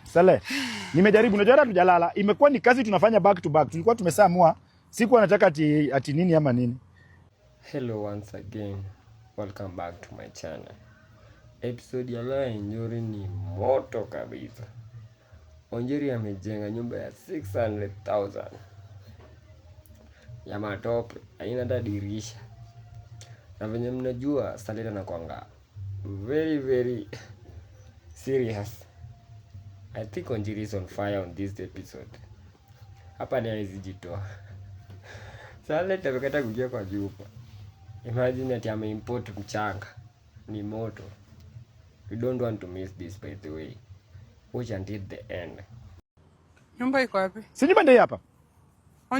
Sale. Nimejaribu, unajua tujalala. Imekuwa ni kazi tunafanya back to back. Tulikuwa tumesamua. Siku anataka ati nini ama nini. Hello once again. Welcome back to my channel. Episode ya leo Njuri ni moto kabisa. Njuri amejenga nyumba ya 600,000. Ya matope, haina hata dirisha. Na venye mnajua Saleta anakuanga very serious. I think Njuri is on fire on this episode. Hapa ni hawezijitoa. Saleta amekata kuingia kwa nyumba. Imagine ati import mchanga. Ni moto. You don't want to miss this, by the way. Watch until the end. Nyumba iko wapi? Si nyumba ndio hapa.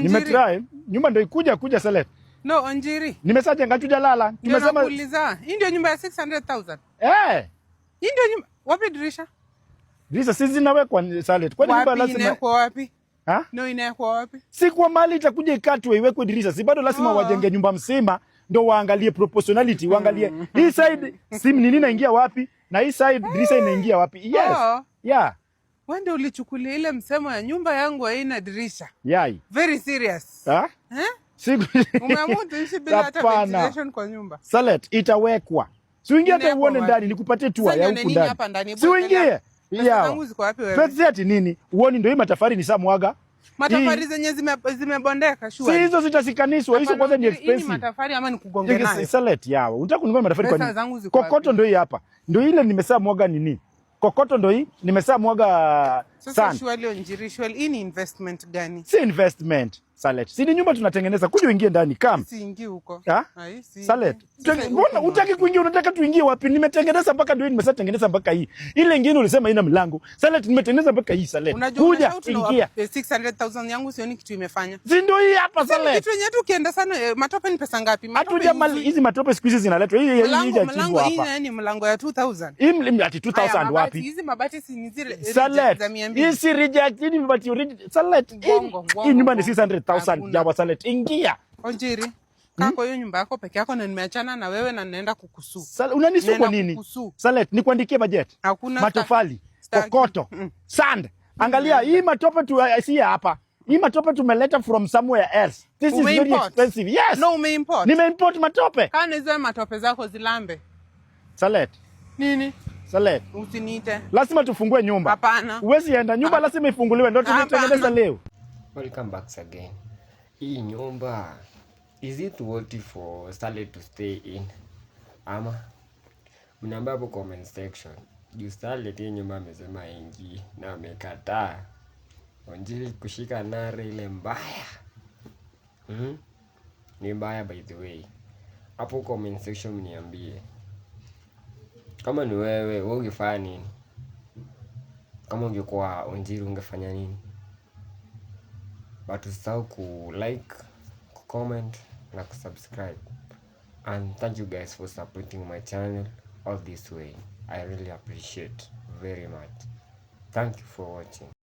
Nimetry, nyumba ndio kuja Saleta. No, Njiri. Nimesaje tujalala. Tumesema kuuliza. Hii ndio nyumba ya 600,000. Hii ndio nyumba. Wapi dirisha? Dirisha sisi nawekwa Saleta. Kwani nyumba lazima inawekwa wapi? Ha? No, inawekwa wapi? Si kwa mali itakuja ikatwe iwekwe dirisha. Si bado lazima wajenge nyumba msima ndio waangalie proportionality, waangalie hii side sim nini inaingia wapi na hii side dirisha inaingia wapi. Yes. Yeah. Wende ulichukulia ile msemo ya nyumba yangu haina dirisha. Yai. Very serious. Umeamua tuishi bila hata ventilation kwa nyumba. Saleta itawekwa. Si uingie hata uone ndani nikupatie tour ya huku ndani. Si uingie. Zangu ziko wapi wewe? Pesa ati nini? Uone ndio hii matafari ni samwaga. Matafari zenye zimebondeka shua. Si hizo zitasikaniswa, hizo kwanza ni expensive. Hii matafari ama nikugonge nayo? Saleta yao. Unataka kununua matafari kwa nini? Kokoto ndio hii hapa. Ndio ile nimesamwaga nini? Kokoto ndio hii nimesamwaga sana. Sasa shwali Njiri, shwali hii ni investment gani? Si investment, Saleta. Si ni nyumba tunatengeneza, kuja uingie ndani kama. Si ingie huko. Saleta. Mbona hutaki kuingia, unataka tuingie wapi? Nimetengeneza mpaka ndio nimetengeneza mpaka hii. Ile nyingine ulisema haina mlango. Saleta nimetengeneza mpaka hii Saleta. Kuja ingia. 600,000 yangu sioni kitu imefanya. Si ndio hii hapa Saleta. Kitu yenyewe ukienda sana matope ni pesa ngapi? Hatuja mali hizi matope siku hizi zinaletwa. Hii mlango hii ni mlango ya 2,000. Hii ati 2,000 wapi? Hizi mabati si ni zile za 200. Hii si reject, hii mabati original. Saleta. Hii nyumba ni 600,000 ya Saleta. Ingia. Njiri. Kako hiyo nyumba yako peke yako na nimeachana na wewe na naenda kukusu. Unanisu kwa nini? Saleta, nikuandikie budget. Hakuna matofali, kokoto, sand. Angalia hii matope tu si hapa. Hii matope tumeleta from somewhere else. This is very expensive. Yes. No, umeimport. Nimeimport matope. Kana hizo matope zako zilambe. Saleta. Nini? Saleta. Usiniite. Lazima tufungue nyumba. Hapana. Uwezi enda nyumba lazima ifunguliwe ndio tunatengeneza leo. Welcome back again. Hii nyumba, is it worthy for Saleta to stay in? Ama mnaambia hapo comment section. Juu Saleta hii nyumba amesema ingi na amekataa. Njiri kushika nare ile mbaya. Ni mbaya by the way. Hapo comment section mniambie. Kama ni wewe ungefanya nini? Kama ungekuwa Njiri ungefanya nini? But usisahau ku like, ku comment na ku subscribe. And thank you guys for supporting my channel all this way. I really appreciate very much. Thank you for watching.